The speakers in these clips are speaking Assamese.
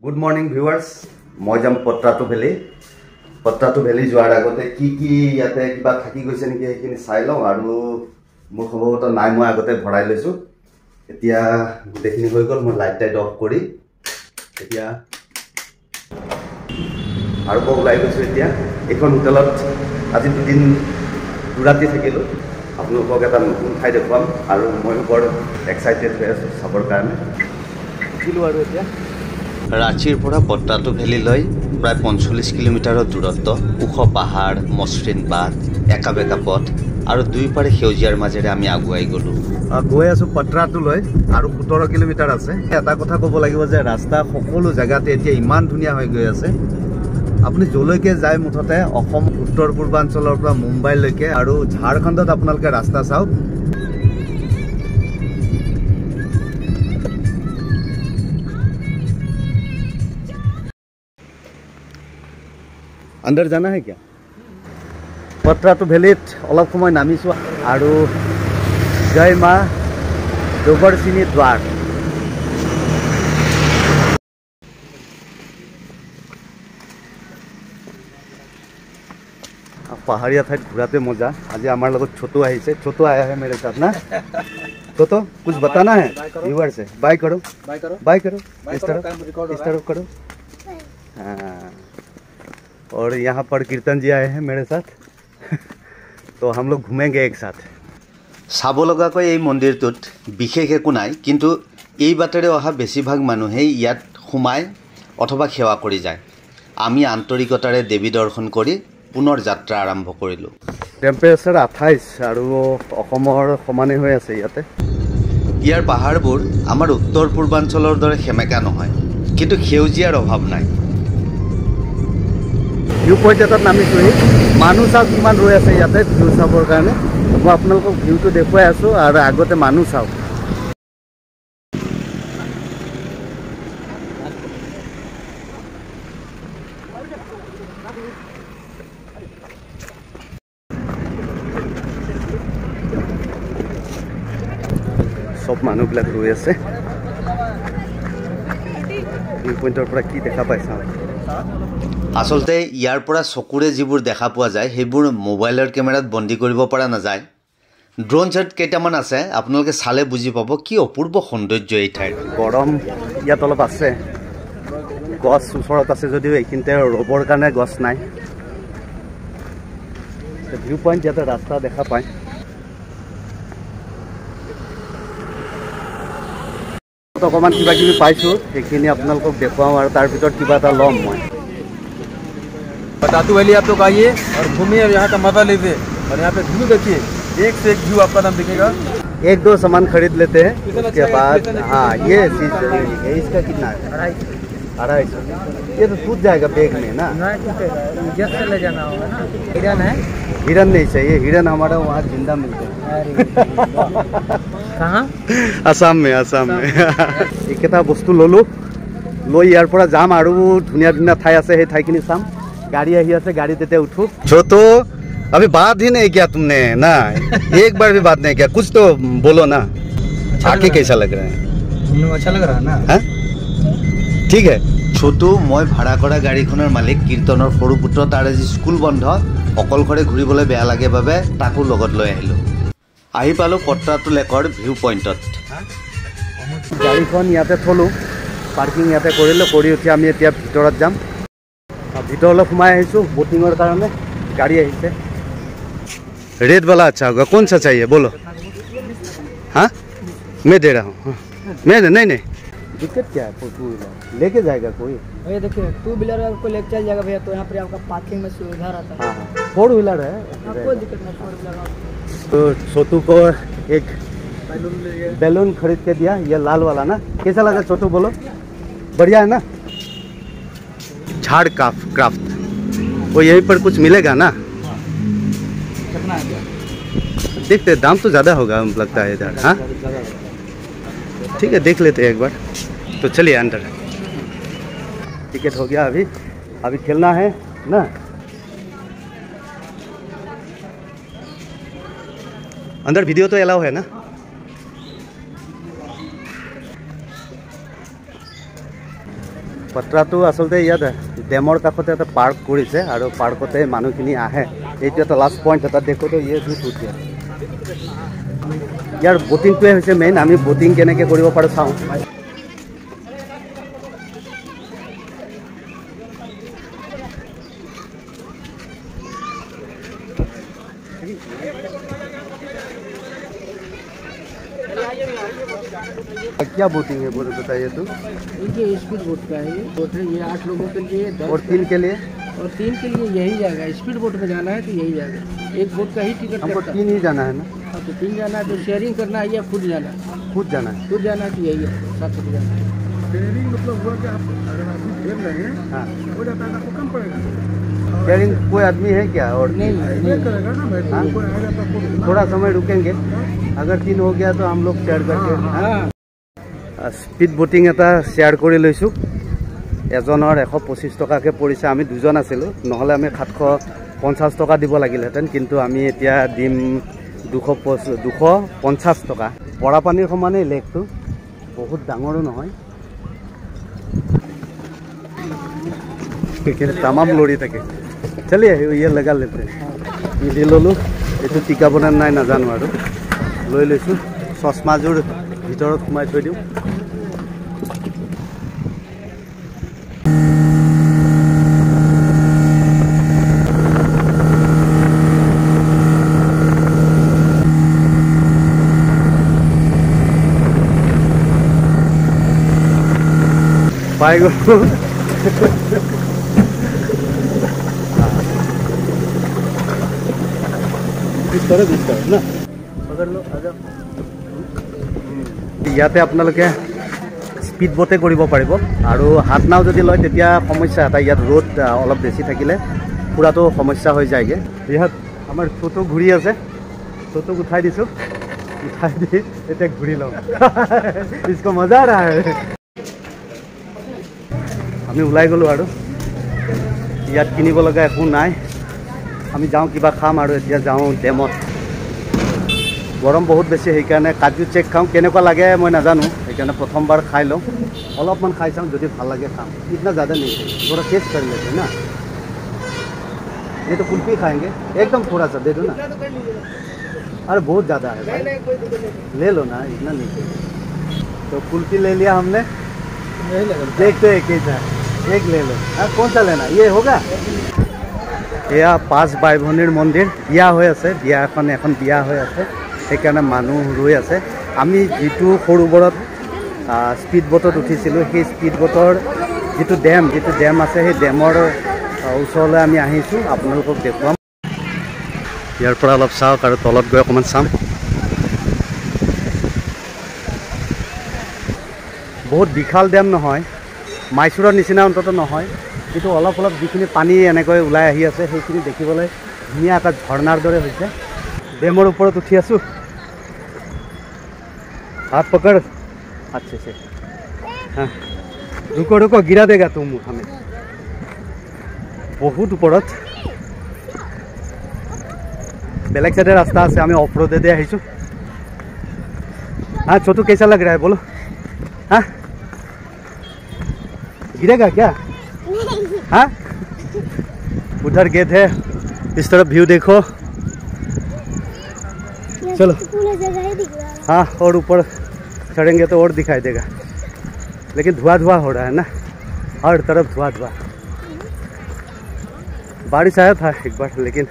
Good morning viewers. মই যাম পট্টাটো ভেলি যোৱাৰ আগতে কি ইয়াতে কিবা থাকি গৈছে নেকি সেইখিনি চাই লওঁ আৰু মোৰ সম্ভৱতঃ নাই মই আগতে ভৰাই লৈছো এতিয়া গোটেইখিনি হৈ গ'ল মই লাইট অফ কৰি এতিয়া আৰু ওলাই গৈছো এতিয়া এখন হোটেলত আজি দুদিন দুৰাতি থাকিলো আপোনালোকক এটা নতুন ঠাই দেখুৱাম আৰু মই বৰ এক্সাইটেড হৈ আছো চাবৰ কাৰণে উঠিলো আৰু এতিয়া ৰাঁচীৰ পৰা পট্টাটো ভেলিলৈ প্ৰায় 45 কিলোমিটাৰৰ দূৰত্ব উখ পাহাৰ মসৃণ বাট একাবেকা পথ আৰু দুইপাৰে সেউজীয়াৰ মাজেৰে আমি আগুৱাই গলো গৈ আছো পট্টাটোলৈ আৰু 17 কিলোমিটাৰ আছে এটা কথা ক'ব লাগিব যে ৰাস্তা সকলো জায়গাতে এতিয়া ইমান ধুনীয়া হৈ গৈ আছে আপুনি জলৈকে যায় মুঠতে অসম উত্তৰ পূৰ্বাঞ্চলৰ পৰা মুম্বাইলৈকে আৰু ঝাৰখণ্ডত আপোনালোকে ৰাস্তা চাওক अंदर जाना है क्या पटराटू भेलीत अलग समय नामिसो आरु जय माँ दोबरसिनी द्वार पहाड़िया ठाई घूराते मजा आज आमार लगत छोटू छोटू आया है मेरे साथ ना छोटू कुछ बताना है व्यूअर से बाय करो इस तरफ करो हाँ और यहाँ पर कीर्तन जी आए हैं मेरे साथ तो हम लोग घूमेंगे एक साथ চাব লগাকৈ এই মন্দিৰটোত বিশেষ একো নাই কিন্তু এই বাটেৰে অহা বেছিভাগ মানুহে ইয়াত সোমাই অথবা সেৱা কৰি যায় আমি আন্তৰিকতাৰে দেৱী দৰ্শন কৰি পুনৰ যাত্ৰা আৰম্ভ কৰিলো টেম্পাৰেচাৰ 28 আৰু অসমৰ সমানে হৈ আছে ইয়াতে ইয়াৰ পাহাৰবোৰ আমাৰ উত্তৰ পূৰ্বাঞ্চলৰ দৰে সেমেকা নহয় কিন্তু সেউজীয়াৰ অভাৱ নাই ভিউ পইণ্ট এটাত নামিছোহি মানুহ চাওক কিমান ৰৈ আছে ইয়াতে ভিউ চাবৰ কাৰণে মই আপোনালোকক ভিউটো দেখুৱাই আছো আৰু আগতে মানুহ চাওক সব মানুহবিলাক ৰৈ আছে ভিউ পইণ্টৰ পৰা কি দেখা পাইছা আসলতে ইয়াৰ পৰা চকুৰে যিবোৰ দেখা পোৱা যায় সেইবোৰ মোবাইলৰ কেমেৰাত বন্দী কৰিব পৰা নাযায় ড্ৰোন শ্বট কেইটামান আছে আপোনালোকে চালে বুজি পাব কি অপূৰ্ব সৌন্দৰ্য এই ঠাইৰ গৰম ইয়াত অলপ আছে গছ ওচৰত আছে যদিও এইখিনিতে ৰবৰ কাৰণে গছ নাই ভিউ পইণ্ট ইয়াতে ৰাস্তা দেখা পায় অকণমান কিবা কিবি পাইছোঁ সেইখিনি আপোনালোকক দেখুৱাওঁ আৰু তাৰ ভিতৰত কিবা এটা ল'ম মই पटाटू वैली आप लोग आइए और घूमिए और यहाँ का मजा लीजिए और यहाँ पे व्यू देखिए एक से एक व्यू आपका नाम दिखेगा एक दो सामान खरीद लेते हैं उसके बाद हाँ ये चीज है इसका कितना है 250 ये तो सूझ जाएगा बैग में ना ले जाना होगा ना हिरन है हिरन नहीं चाहिए हिरन हमारा वहाँ जिंदा मिलते हैं कहाँ आसाम में এইকেইটা বস্তু ললো লৈ ইয়াৰ পৰা যাম আৰু ধুনীয়া ধুনীয়া ঠাই আছে সেই ঠাইখিনি চাম गाड़ी आई है गाड़ी देते उठो छोटो अभी बात ही नहीं किया तुमने ना एक बार भी बात नहीं किया कुछ तो बोलो ना आके कैसा लग रहा है अच्छा लग रहा है ना ठीक है छोटू मैं भाड़ा करा गाड़ीखনৰ मालिक कीर्तনৰ সৰু পুত্ৰ তাৰ আজি স্কুল বন্ধ অকলখৰে ঘূৰিবলৈ বেয়া লাগে বাবে তাকো লগত লৈ আহিলো আহি পালো পট্টাটো লেকৰ ভিউ পইণ্টত গাড়ীখন ইয়াতে থলো পাৰ্কিং ইয়াতে কৰিলো কৰি উঠি আমি এতিয়া ভিতৰত যাম ভিতৰলৈ সোমাই আহিছো बोटिंगৰ কাৰণে गाड़ी আহিছে रेड वाला अच्छा होगा कौन सा चाहिए बोलो हाँ मैं दे रहा हूँ मैं नहीं दिक्कत क्या है टू व्हीलर लेके जाएगा कोई भैया देखिए टू व्हीलर आपको लेके चल जाएगा भैया तो यहाँ पर आपका पार्किंग में सुविधा रहता है हाँ 4 व्हीलर है कोई दिक्कत नहीं 4 व्हीलर तो छोटू को एक बैलून खरीद के दिया ये लाल वाला ना कैसा लगा छोटू बोलो बढ़िया है ना झाड़ क्राफ्ट वो यहीं पर कुछ मिलेगा ना कितना है देखते दाम तो ज़्यादा होगा लगता है इधर हाँ ठीक है देख लेते हैं एक बार तो चलिए अंदर टिकट हो गया अभी खेलना है ना अंदर वीडियो तो अलाउ है ना পট্ৰাটো আচলতে ইয়াত ডেমৰ কাষতে এটা পাৰ্ক কৰিছে আৰু পাৰ্কতে মানুহখিনি আহে। এইটো এটা লাষ্ট পইণ্ট এটা দেখোঁতো ইয়ে উঠে ইয়াৰ ব'টিংটোৱে হৈছে মেইন। আমি ব'টিং কেনেকৈ কৰিব পাৰোঁ চাওঁ। क्या बोटिंग है बोले बताइए तो। ये स्पीड बोट का है, ये बोट है, ये 8 लोगों के लिए 10 और 3 के लिए और 3 के लिए यही जाएगा। स्पीड बोट में जाना है तो यही जाएगा। एक बोट का ही टिकट हमको लगता है। 3 ही जाना है ना। हाँ, तो 3 जाना है तो शेयरिंग करना है या खुद जाना है? खुद जाना है। खुद जाना है तो यही है, साथ में जाना है। शेयरिंग मतलब हुआ कि आप अगर आप खेल रहे हैं हाँ हो जाता है आपको कम पड़ेगा। शेयरिंग कोई आदमी है क्या? और नहीं ये करेगा ना भाई, हाँ? कोई आएगा तो आपको थोड़ा समय रुकेंगे। अगर 3 हो गया तो हम लोग शेयर करके हाँ স্পীড বটিং এটা শ্বেয়াৰ কৰি লৈছোঁ। এজনৰ 125 টকাকৈ পৰিছে। আমি দুজন আছিলোঁ, নহ'লে আমি 750 টকা দিব লাগিলহেঁতেন, কিন্তু আমি এতিয়া দিম 250 টকা। বৰাপানীৰ সমানেই লেকটো, বহুত ডাঙৰো নহয়। তামাম লৰি থাকে। চলি আহি ইয়ে লগা লেতে মিলি ল'লোঁ। এইটো টিকা বনাই নাই নাজানো আৰু লৈ লৈছোঁ। চশমাযোৰ ভিতৰত সোমাই থৈ দিওঁ। पाई गो ना पकड़ लो आ जाओ। ইয়াতে আপোনালোকে স্পীড বোটে কৰিব পাৰিব আৰু হাত নাও যদি লয় তেতিয়া সমস্যা এটা। ইয়াত ৰ'দ অলপ বেছি থাকিলে পুৰাটো সমস্যা হৈ যায়গৈ। ইয়াত আমাৰ টোটো ঘূৰি আছে, টোটোক উঠাই দিছোঁ। উঠাই দি এতিয়া ঘূৰি লওঁ। ইচকো মজা আ ৰহা হে। আমি ওলাই গ'লোঁ আৰু ইয়াত কিনিব লগা একো নাই। আমি যাওঁ কিবা খাম আৰু এতিয়া যাওঁ ডেমত। গৰম বহুত বেছি, সেইকাৰণে কাজু চেক খাওঁ। কেনেকুৱা লাগে মই নাজানো, সেইকাৰণে প্ৰথমবাৰ খাই লওঁ। অলপমান খাই চাওঁ, যদি ভাল লাগে খাম। इतना ज़्यादा नहीं चाहिए, थोड़ा टेस्ट कर लेते हैं ना। ये तो कुल्फी खाएंगे, एकदम थोड़ा सा दे दो ना। अरे बहुत ज़्यादा है भाई, ले लो ना, इतना नहीं चाहिए। तो कुल्फी ले लिया हमने, देखते हैं कैसा। एक ले लो। कौन सा लेना, ये होगा। এয়া 5 বাই ভনীৰ মন্দিৰ। বিয়া হৈ আছে, বিয়া এখন বিয়া হৈ আছে, সেইকাৰণে মানুহ ৰৈ আছে। আমি যিটো সৰুবৰত স্পীড বোটত উঠিছিলোঁ, সেই স্পীড বোটৰ যিটো ডেম আছে, সেই ডেমৰ ওচৰলৈ আমি আহিছোঁ। আপোনালোকক দেখুৱাম। ইয়াৰ পৰা অলপ চাওক আৰু তলত গৈ অকণমান চাম। বহুত বিশাল ডেম নহয়, মাইচুৰৰ নিচিনা অন্তত নহয়, কিন্তু অলপ অলপ যিখিনি পানী এনেকৈ ওলাই আহি আছে সেইখিনি দেখিবলৈ ধুনীয়া এটা ঝৰ্ণাৰ দৰে হৈছে। ডেমৰ ওপৰত উঠি আছোঁ। हाथ पकड़ अच्छे से। हाँ रुको रुको, गिरा देगा तुम हमें। बहुत ऊपरत बेलेग साइडे रास्ता से हमें ऑफ रोड दे आइसु। हाँ छोटू कैसा लग रहा है बोलो। हाँ गिरेगा क्या? हाँ उधर गेट है, इस तरफ व्यू देखो। चलो हाँ, और ऊपर चढ़ेंगे तो और दिखाई देगा, लेकिन धुआं धुआं हो रहा है ना, हर तरफ धुआं धुआं। बारिश आया था एक बार, लेकिन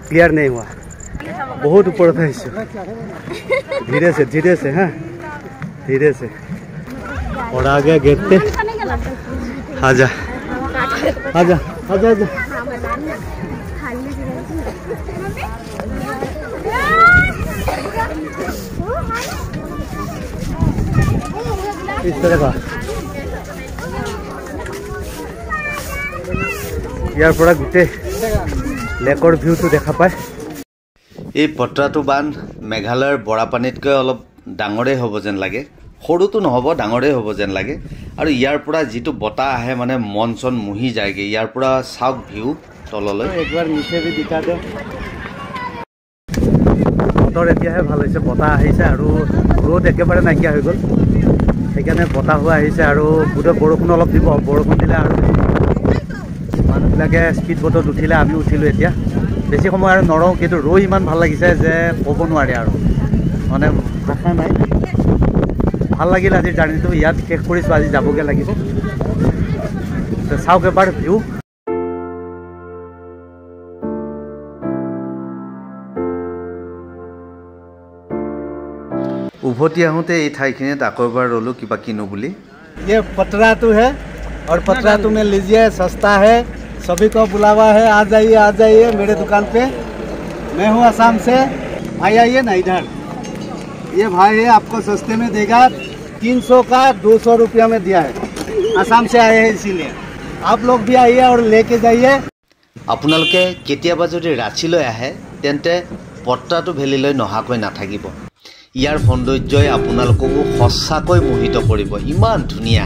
क्लियर नहीं हुआ। बहुत ऊपर था इससे। धीरे से हाँ, धीरे से। और आ गया गेट पे। आजा आजा आजा आजा। इस तरह का ইয়াৰ পৰা গোটেই লেকৰ ভিউটো দেখা পায়। এই পট্ৰাটো বান্ধ মেঘালয়ৰ বৰাপানীতকৈ অলপ ডাঙৰেই হ'ব যেন লাগে। সৰুটো নহ'ব, ডাঙৰেই হ'ব যেন লাগে। আৰু ইয়াৰ পৰা যিটো বতাহ আহে মানে মন চন মুহি যায়গৈ। ইয়াৰ পৰা চাওক ভিউ তললৈ। একবাৰ নিচে ভি দিখা দে। বতৰ এতিয়াহে ভাল হৈছে, বতাহ আহিছে আৰু ৰ'দ একেবাৰে নাইকিয়া হৈ গ'ল। সেইকাৰণে বতাহ হোৱা আহিছে আৰু বোধহয় বৰষুণ অলপ দিব বৰষুণ দিলে আৰু মানুহবিলাকে স্পীড বোটত উঠিলে আমি উঠিলোঁ এতিয়া বেছি সময় আৰু নৰওঁ কিন্তু ৰৈ ইমান ভাল লাগিছে যে ক'ব নোৱাৰি আৰু মানে ভাষা নাই ভাল লাগিল আজিৰ জাৰ্ণিটো ইয়াত শেষ কৰিছোঁ আজি যাবগৈ লাগিব চাওক এবাৰ ভিউ উভতি আহোঁতে এই ঠাইখিনিত আকৌ এবাৰ ৰ'লোঁ কিবা কিনো বুলি ये पटरातू है और पटरातू में लीजिए सस्ता है सभी को बुलावा है आ जाइए मेरे दुकान पे मैं हूँ असम से भाई आइए ना इधर ये भाई है आपको सस्ते में देगा 300 का 200 रुपया में दिया है असम से आए हैं इसीलिए आप लोग भी आइए और लेके जाइए আপোনালোকে কেতিয়াবা যদি ৰাঁচীলৈ আহে তেন্তে পট্টাটু ভেলীলৈ নহাকৈ নাথাকিব ইয়াৰ সৌন্দৰ্যই আপোনালোককো সঁচাকৈ মোহিত কৰিব ইমান ধুনীয়া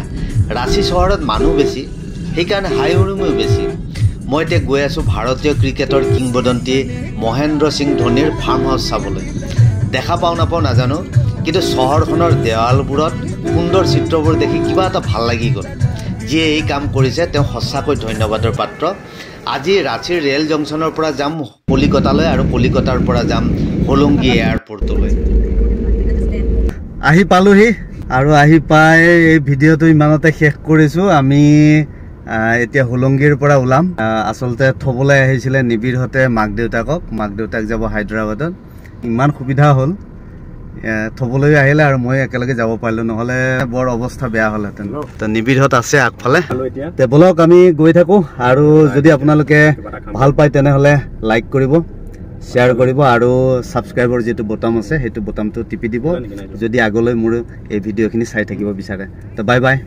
ৰাঁচী চহৰত মানুহ বেছি সেইকাৰণে হাই উৰুমিও বেছি মই এতিয়া গৈ আছোঁ ভাৰতীয় ক্ৰিকেটৰ কিংবদন্তি মহেন্দ্ৰ সিং ধোনীৰ ফাৰ্ম হাউচ চাবলৈ দেখা পাওঁ নাপাওঁ নাজানো কিন্তু চহৰখনৰ দেৱালবোৰত সুন্দৰ চিত্ৰবোৰ দেখি কিবা এটা ভাল লাগি গ'ল যিয়ে এই কাম কৰিছে তেওঁ সঁচাকৈ ধন্যবাদৰ পাত্ৰ আজি ৰাঁচীৰ ৰেল জংচনৰ পৰা যাম কলিকতালৈ আৰু কলিকতাৰ পৰা যাম হোলোংগী এয়াৰপৰ্টলৈ আহি পালোহি আৰু আহি পাই এই ভিডিঅ'টো ইমানতে শেষ কৰিছোঁ আমি এতিয়া হোলোংগীৰ পৰা ওলাম আচলতে থ'বলৈ আহিছিলে নিবিৰহঁতে মাক দেউতাক যাব হায়দৰাবাদত ইমান সুবিধা হ'ল থ'বলৈ আহিলে আৰু মই একেলগে যাব পাৰিলোঁ নহ'লে বৰ অৱস্থা বেয়া হ'লহেঁতেন তো নিবিৰহঁত আছে আগফালে তে বলক আমি গৈ থাকোঁ আৰু যদি আপোনালোকে ভাল পায় তেনেহ'লে লাইক কৰিব শ্বেয়াৰ কৰিব আৰু ছাবস্ক্ৰাইবৰ যিটো বটাম আছে সেইটো বটামটো টিপি দিব যদি আগলৈ মোৰ এই ভিডিঅ'খিনি চাই থাকিব বিচাৰে তো বাই বাই